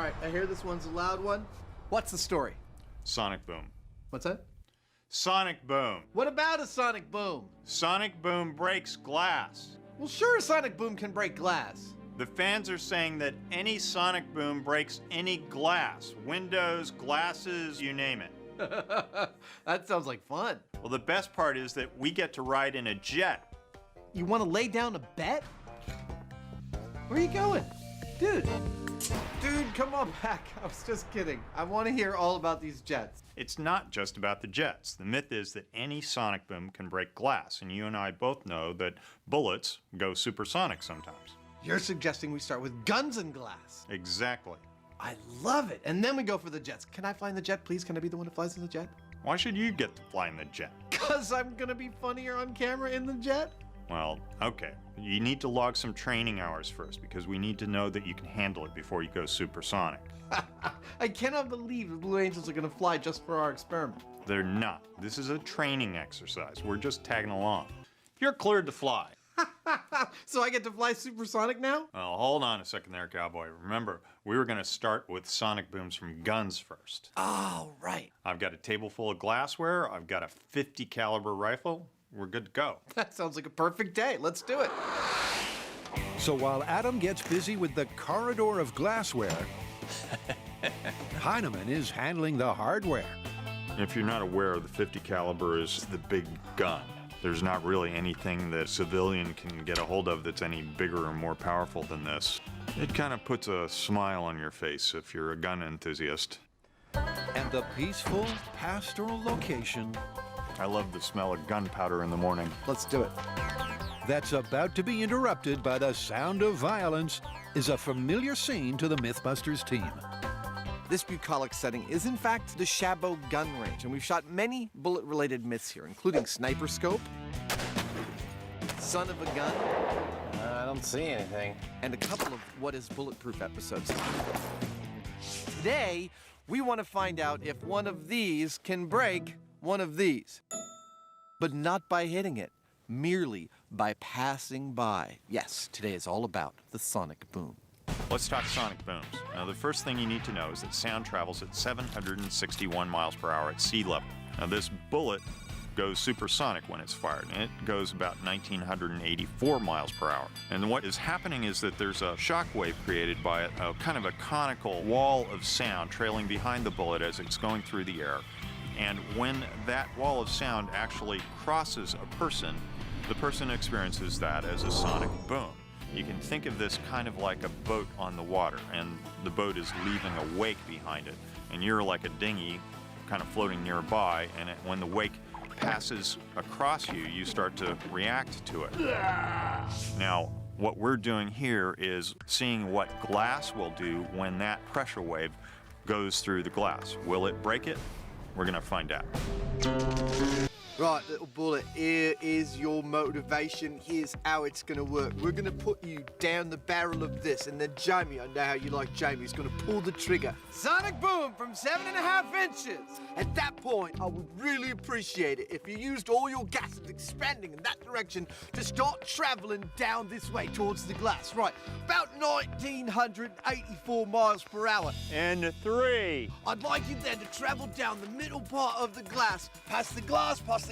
right, I hear this one's a loud one. What's the story? Sonic boom. What's that? Sonic boom. What about a sonic boom? Sonic boom breaks glass. Well, sure, a sonic boom can break glass. The fans are saying that any sonic boom breaks any glass. Windows, glasses, you name it. That sounds like fun. Well, the best part is that we get to ride in a jet. You want to lay down a bet? Where are you going? Dude, come on back. I was just kidding. I want to hear all about these jets. It's not just about the jets. The myth is that any sonic boom can break glass, and you and I both know that bullets go supersonic sometimes. You're suggesting we start with guns and glass. Exactly. I love it. And then we go for the jets. Can I fly in the jet, please? Can I be the one who flies in the jet? Why should you get to fly in the jet? Because I'm going to be funnier on camera in the jet? Well, okay. You need to log some training hours first because we need to know that you can handle it before you go supersonic. I cannot believe the Blue Angels are going to fly just for our experiment. They're not. This is a training exercise. We're just tagging along. You're cleared to fly. So I get to fly supersonic now? Well, hold on a second there, cowboy. Remember, we were going to start with sonic booms from guns first. Oh, right. I've got a table full of glassware. I've got a .50 caliber rifle. We're good to go. That sounds like a perfect day. Let's do it. So while Adam gets busy with the corridor of glassware, Heineman is handling the hardware. If you're not aware, the .50 caliber is the big gun. There's not really anything that a civilian can get a hold of that's any bigger or more powerful than this. It kind of puts a smile on your face if you're a gun enthusiast. And the peaceful, pastoral location I love the smell of gunpowder in the morning. Let's do it. that's about to be interrupted by the sound of violence is a familiar scene to the Mythbusters team. This bucolic setting is in fact the Chabot gun range, and we've shot many bullet-related myths here, including Sniper Scope, Son of a Gun, I don't see anything. and a couple of What is Bulletproof episodes. Today, we want to find out if one of these can break one of these. But not by hitting it, merely by passing by. Yes, today is all about the sonic boom. Let's talk sonic booms. Now, the first thing you need to know is that sound travels at 761 miles per hour at sea level. Now, this bullet goes supersonic when it's fired, and it goes about 1,984 miles per hour. And what is happening is that there's a shock wave created by a kind of a conical wall of sound trailing behind the bullet as it's going through the air. And when that wall of sound actually crosses a person, the person experiences that as a sonic boom. You can think of this kind of like a boat on the water, and the boat is leaving a wake behind it. And you're like a dinghy kind of floating nearby, and when the wake passes across you, you start to react to it. Now, what we're doing here is seeing what glass will do when that pressure wave goes through the glass. Will it break it? We're gonna find out. Right, little bullet, here is your motivation. Here's how it's gonna work. We're gonna put you down the barrel of this, and then Jamie, I know how you like Jamie, is gonna pull the trigger. Sonic boom from 7.5 inches. At that point, I would really appreciate it if you used all your gases expanding in that direction to start traveling down this way towards the glass. Right, about 1,984 miles per hour. And 3. I'd like you then to travel down the middle part of the glass, past the glassware,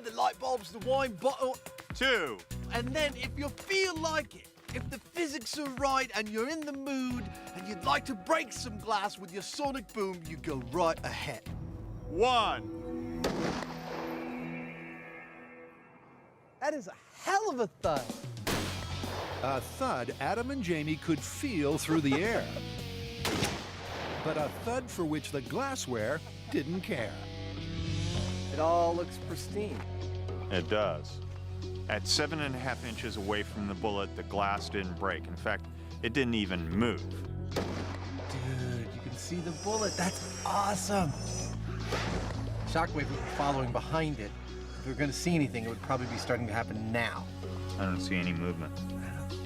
the light bulbs, the wine bottle. 2. And then if you feel like it, if the physics are right and you're in the mood and you'd like to break some glass with your sonic boom, you go right ahead. 1. That is a hell of a thud. A thud Adam and Jamie could feel through the air. But a thud for which the glassware didn't care. It all looks pristine. It does. At 7.5 inches away from the bullet, the glass didn't break. In fact, it didn't even move. Dude, you can see the bullet. That's awesome. Shockwave would be following behind it. If we were going to see anything, it would probably be starting to happen now. I don't see any movement.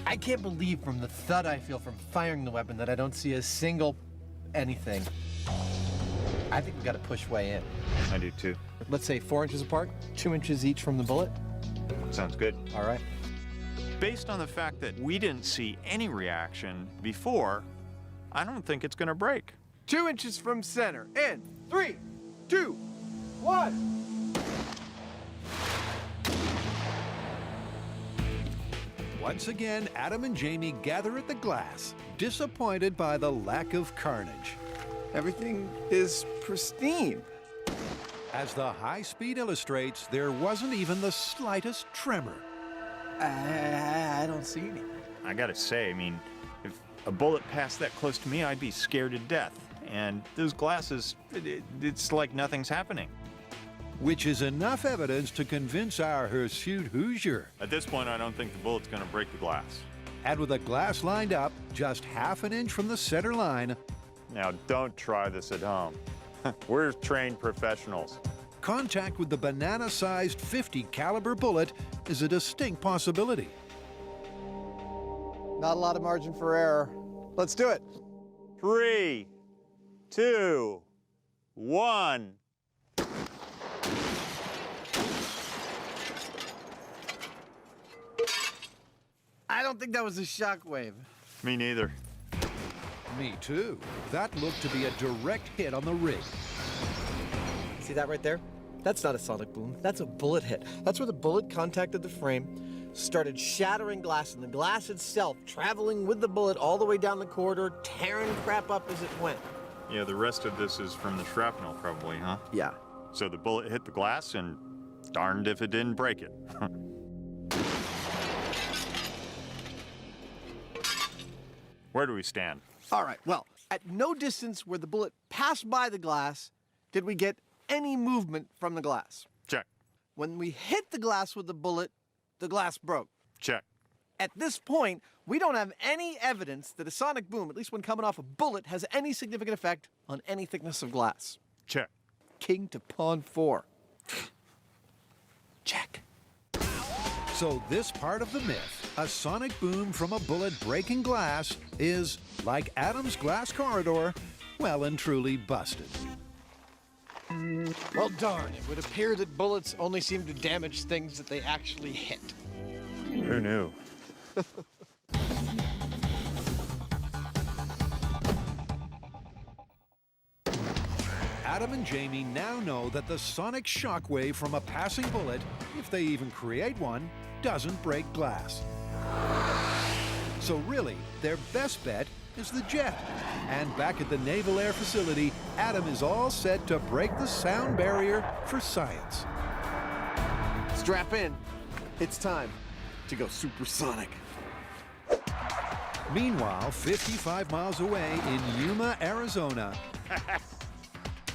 I can't believe from the thud I feel from firing the weapon that I don't see a single anything. I think we got to push way in. I do too. Let's say 4 inches apart, 2 inches each from the bullet. Sounds good. All right. Based on the fact that we didn't see any reaction before, I don't think it's going to break. 2 inches from center. In 3, 2, 1. Once again, Adam and Jamie gather at the glass, disappointed by the lack of carnage. Everything is pristine. As the high speed illustrates, there wasn't even the slightest tremor. I don't see any. I got to say, I mean, if a bullet passed that close to me, I'd be scared to death. And those glasses, it's like nothing's happening. Which is enough evidence to convince our hirsute Hoosier. At this point, I don't think the bullet's going to break the glass. And with the glass lined up just half an inch from the center line, Now, don't try this at home. We're trained professionals. contact with the banana-sized .50 caliber bullet is a distinct possibility. Not a lot of margin for error. Let's do it. 3, 2, 1. I don't think that was a shockwave. Me neither. Me too. That looked to be a direct hit on the rig. See that right there? That's not a sonic boom. That's a bullet hit. That's where the bullet contacted the frame, started shattering glass, and the glass itself traveling with the bullet all the way down the corridor, tearing crap up as it went. Yeah, the rest of this is from the shrapnel, probably, huh? Yeah. So the bullet hit the glass, and darned if it didn't break it. Where do we stand? All right, well, at no distance where the bullet passed by the glass did we get any movement from the glass. Check. When we hit the glass with the bullet, the glass broke. Check. At this point, we don't have any evidence that a sonic boom, at least when coming off a bullet, has any significant effect on any thickness of glass. Check. King to pawn 4. Check. So this part of the myth, a sonic boom from a bullet breaking glass, is, like Adam's glass corridor, well and truly busted. Well, darn, it would appear that bullets only seem to damage things that they actually hit. Who knew? Adam and Jamie now know that the sonic shockwave from a passing bullet, if they even create one, doesn't break glass. So really, their best bet is the jet. And back at the Naval Air Facility, Adam is all set to break the sound barrier for science. Strap in. It's time to go supersonic. Meanwhile, 55 miles away in Yuma, Arizona,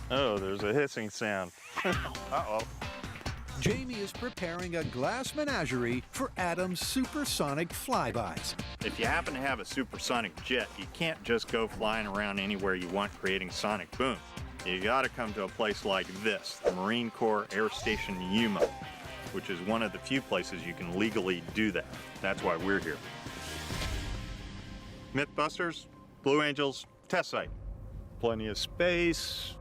Oh, there's a hissing sound. Uh-oh. Jamie is preparing a glass menagerie for Adam's supersonic flybys. If you happen to have a supersonic jet, you can't just go flying around anywhere you want creating sonic booms. You gotta come to a place like this, the Marine Corps Air Station Yuma, which is one of the few places you can legally do that. That's why we're here. Mythbusters, Blue Angels, test site. Plenty of space.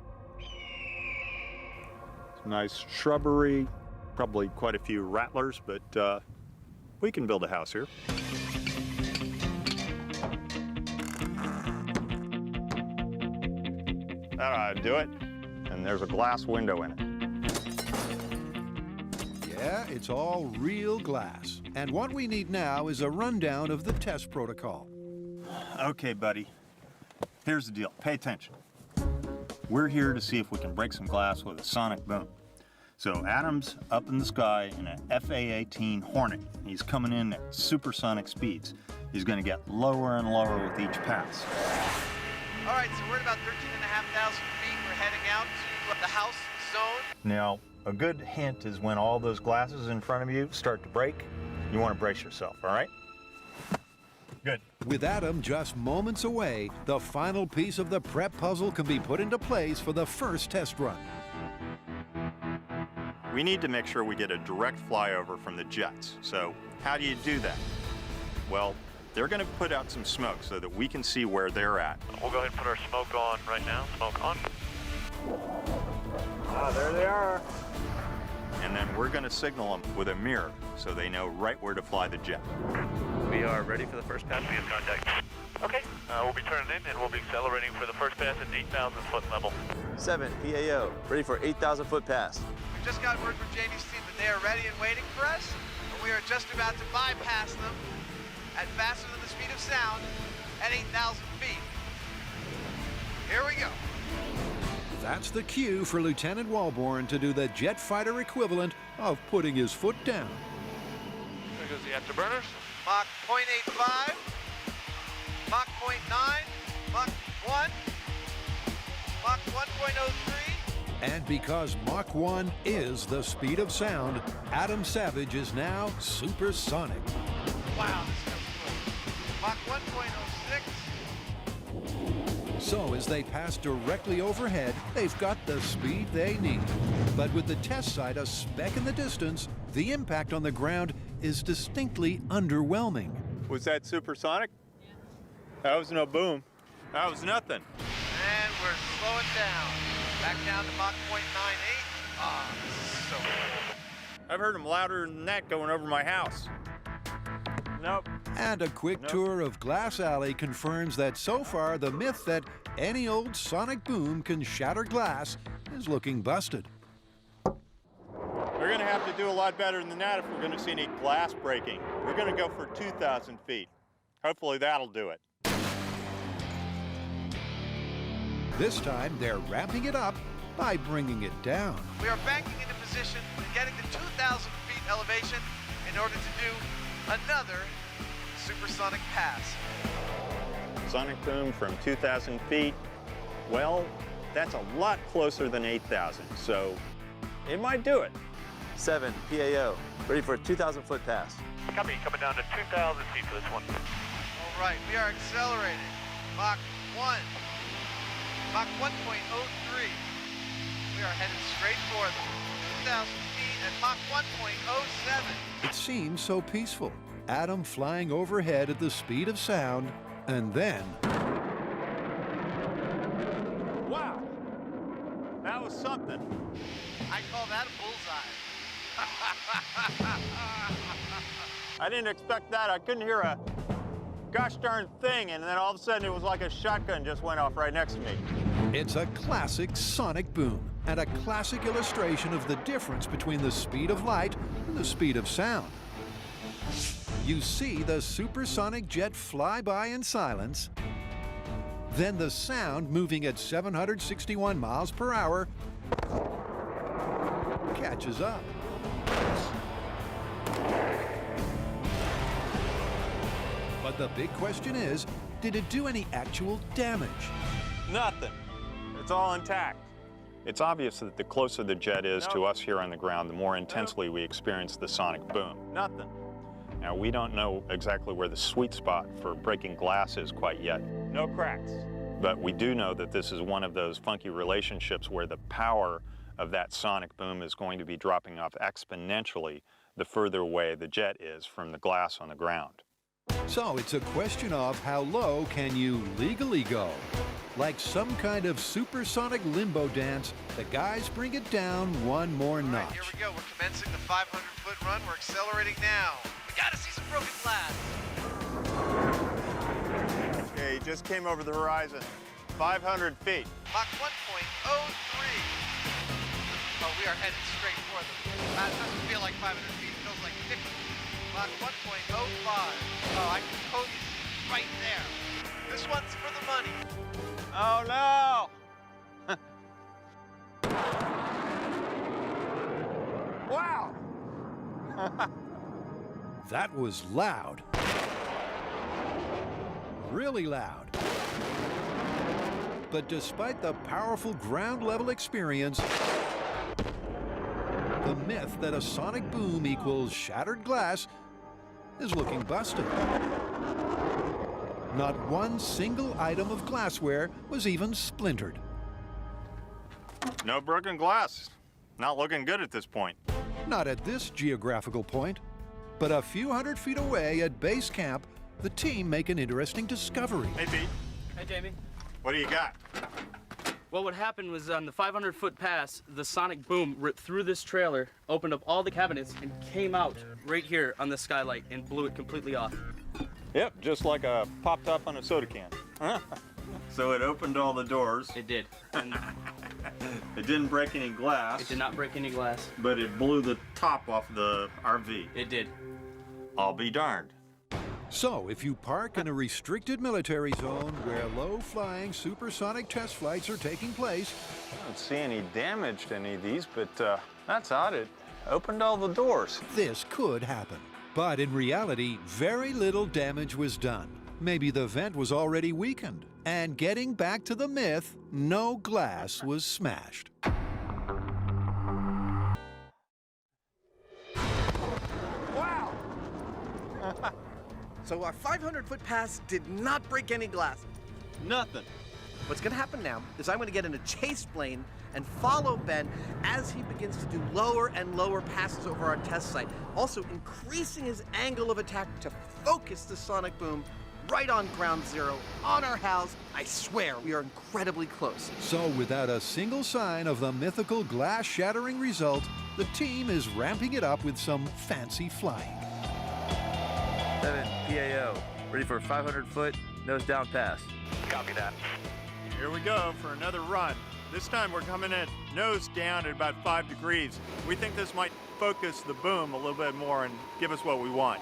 Some nice shrubbery. Probably quite a few rattlers, but we can build a house here. That ought to do it. And there's a glass window in it. Yeah, it's all real glass. And what we need now is a rundown of the test protocol. Okay, buddy. Here's the deal. Pay attention. We're here to see if we can break some glass with a sonic boom. So Adam's up in the sky in an FA-18 Hornet. He's coming in at supersonic speeds. He's going to get lower and lower with each pass. All right, so we're at about 13,500 feet. We're heading out to the house zone. Now, a good hint is when all those glasses in front of you start to break, you want to brace yourself, all right? Good. With Adam just moments away, the final piece of the prep puzzle can be put into place for the first test run. We need to make sure we get a direct flyover from the jets. So how do you do that? Well, they're going to put out some smoke so that we can see where they're at. We'll go ahead and put our smoke on right now. Smoke on. Ah, there they are. And then we're going to signal them with a mirror so they know right where to fly the jet. We are ready for the first pass. We have contact. Okay. We'll be turning in and we'll be accelerating for the first pass at 8,000 foot level. 7, PAO, ready for 8,000 foot pass. We just got word from Jamie's team that they are ready and waiting for us, and we are just about to bypass them at faster than the speed of sound at 8,000 feet. Here we go. That's the cue for Lieutenant Walborn to do the jet fighter equivalent of putting his foot down. There goes the afterburners. Mach 0.85, Mach 0.9, Mach 1, Mach 1.03. And because Mach 1 is the speed of sound, Adam Savage is now supersonic. Wow, this feels good. Mach 1.06. So as they pass directly overhead, they've got the speed they need. But with the test site a speck in the distance, the impact on the ground is distinctly underwhelming. Was that supersonic? Yeah. That was no boom. That was nothing. And we're slowing down. Back down to Mach 0.98. Ah, this is so cool. I've heard them louder than that going over my house. Nope. And a quick tour of Glass Alley confirms that so far the myth that any old sonic boom can shatter glass is looking busted. We're going to have to do a lot better than that if we're going to see any glass breaking. We're going to go for 2,000 feet. Hopefully that'll do it. This time they're ramping it up by bringing it down. We are banking into position and getting to 2,000 feet elevation in order to do another supersonic pass. Sonic boom from 2,000 feet. Well, that's a lot closer than 8,000, so it might do it. 7, PAO, ready for a 2,000 foot pass. Copy, coming down to 2,000 feet for this one. All right, we are accelerating. Mach 1. Mach 1.03. We are headed straight for them. 2,000 feet at Mach 1.07. It seems so peaceful. Adam flying overhead at the speed of sound, and then... Wow! That was something. I call that a bullseye. I didn't expect that. I couldn't hear a gosh darn thing, and then all of a sudden it was like a shotgun just went off right next to me. It's a classic sonic boom, and a classic illustration of the difference between the speed of light and the speed of sound. You see the supersonic jet fly by in silence, then the sound moving at 761 miles per hour catches up. But the big question is, did it do any actual damage? Nothing. It's all intact. It's obvious that the closer the jet is to us here on the ground, the more intensely we experience the sonic boom. Nothing. Now, we don't know exactly where the sweet spot for breaking glass is quite yet. No cracks. But we do know that this is one of those funky relationships where the power of that sonic boom is going to be dropping off exponentially the further away the jet is from the glass on the ground. So it's a question of how low can you legally go? Like some kind of supersonic limbo dance, the guys bring it down one more All right, notch. here we go. We're commencing the 500-foot run. We're accelerating now. We gotta see some broken glass. Okay, he just came over the horizon. 500 feet. Mach 1.03. Oh, we are headed straight for them. That doesn't feel like 500 feet. It feels like 50. Mach 1.05. Oh, I can totally see right there. This one's for the money. Oh no! Wow! That was loud. Really loud. But despite the powerful ground level experience, the myth that a sonic boom equals shattered glass is looking busted. Not one single item of glassware was even splintered. No broken glass. Not looking good at this point. Not at this geographical point, but a few hundred feet away at base camp, the team make an interesting discovery. Hey, Pete. Hey, Jamie. What do you got? Well, what happened was on the 500-foot pass, the sonic boom ripped through this trailer, opened up all the cabinets, and came out right here on the skylight and blew it completely off. Yep, just like a pop top on a soda can. So it opened all the doors. It did. And It didn't break any glass. it did not break any glass. But it blew the top off the RV. It did. I'll be darned. So, if you park in a restricted military zone where low-flying supersonic test flights are taking place, I don't see any damage to any of these, but that's odd. It opened all the doors. this could happen. But in reality, very little damage was done. Maybe the vent was already weakened. And getting back to the myth, no glass was smashed. Wow! So our 500-foot pass did not break any glass. Nothing. What's gonna happen now is I'm gonna get in a chase plane and follow Ben as he begins to do lower and lower passes over our test site, also increasing his angle of attack to focus the sonic boom right on ground zero, on our house. I swear, we are incredibly close. So without a single sign of the mythical glass-shattering result, the team is ramping it up with some fancy flying. 7 PAO, ready for a 500-foot nose down pass. Copy that. Here we go for another run. This time we're coming in nose down at about 5 degrees. We think this might focus the boom a little bit more and give us what we want.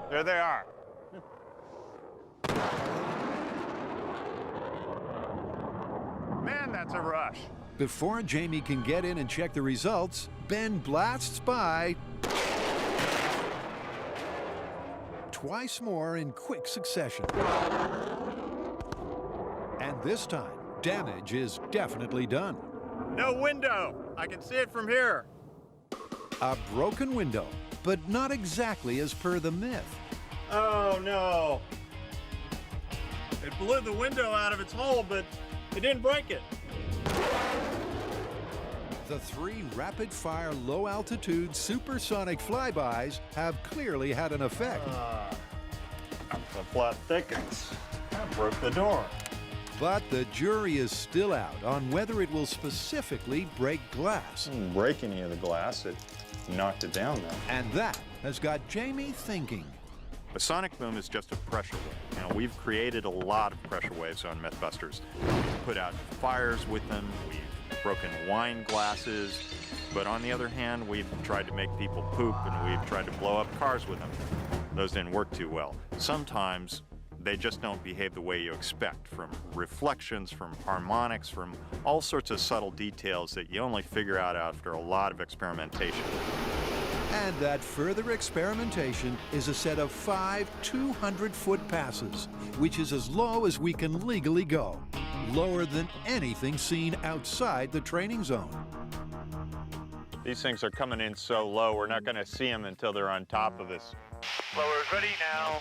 There they are. Man, that's a rush. Before Jamie can get in and check the results, Ben blasts by twice more in quick succession. And this time, damage is definitely done. No window. I can see it from here. A broken window, but not exactly as per the myth. Oh no. It blew the window out of its hole, but it didn't break it. The 3 rapid-fire, low-altitude supersonic flybys have clearly had an effect. The plot thickens. That broke the door. But the jury is still out on whether it will specifically break glass. Didn't break any of the glass. It knocked it down though. And that has got Jamie thinking. A sonic boom is just a pressure wave. Now, we've created a lot of pressure waves on Mythbusters. We've put out fires with them. We've broken wine glasses. But on the other hand, we've tried to make people poop and we've tried to blow up cars with them. Those didn't work too well. Sometimes they just don't behave the way you expect, from reflections, from harmonics, from all sorts of subtle details that you only figure out after a lot of experimentation. And that further experimentation is a set of 5 200-foot passes, which is as low as we can legally go. Lower than anything seen outside the training zone. These things are coming in so low, we're not going to see them until they're on top of us. Blowers ready now.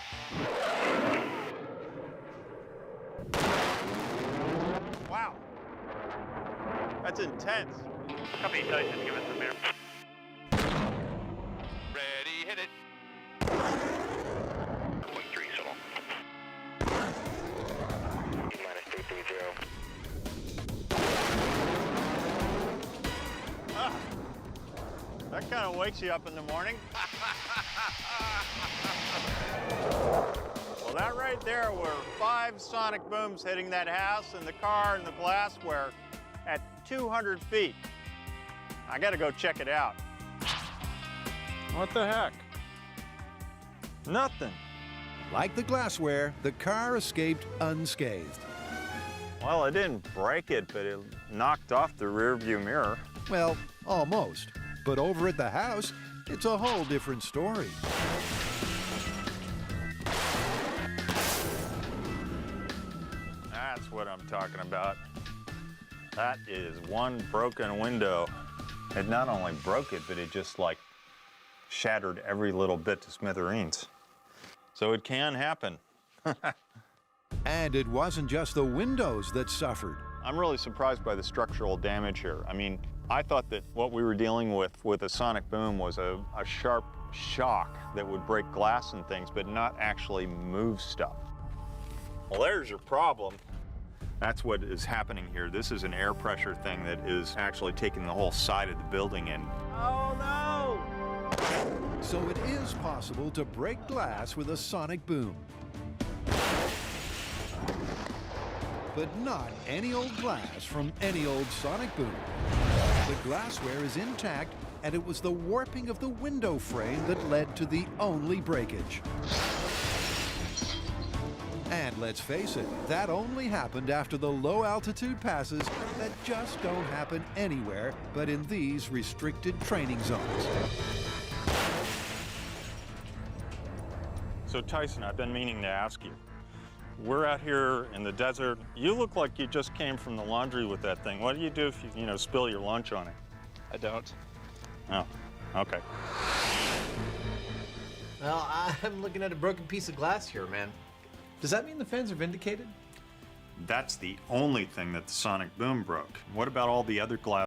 Wow. That's intense. Copy, Tyson. Give us some air. Ready, hit it. 1-3 solo. Minus 330. That kind of wakes you up in the morning. Well, that right there were 5 sonic booms hitting that house and the car and the glassware at 200 feet. I gotta go check it out. What the heck? Nothing. Like the glassware, the car escaped unscathed. Well, it didn't break it, but it knocked off the rear view mirror. Well, almost. But over at the house, it's a whole different story. That's what I'm talking about. That is one broken window. It not only broke it, but it just like shattered every little bit to smithereens. So it can happen. And it wasn't just the windows that suffered. I'm really surprised by the structural damage here. I mean, I thought that what we were dealing with a sonic boom was a sharp shock that would break glass and things, but not actually move stuff. Well, there's your problem. That's what is happening here. This is an air pressure thing that is actually taking the whole side of the building in. Oh no! So it is possible to break glass with a sonic boom. But not any old glass from any old sonic boom. The glassware is intact, and it was the warping of the window frame that led to the only breakage. And let's face it, that only happened after the low-altitude passes that just don't happen anywhere but in these restricted training zones. So Tyson, I've been meaning to ask you. We're out here in the desert. You look like you just came from the laundry with that thing. What do you do if you spill your lunch on it? I don't. Oh, okay. Well, I'm looking at a broken piece of glass here, man. Does that mean the fans are vindicated? That's the only thing that the sonic boom broke. What about all the other glass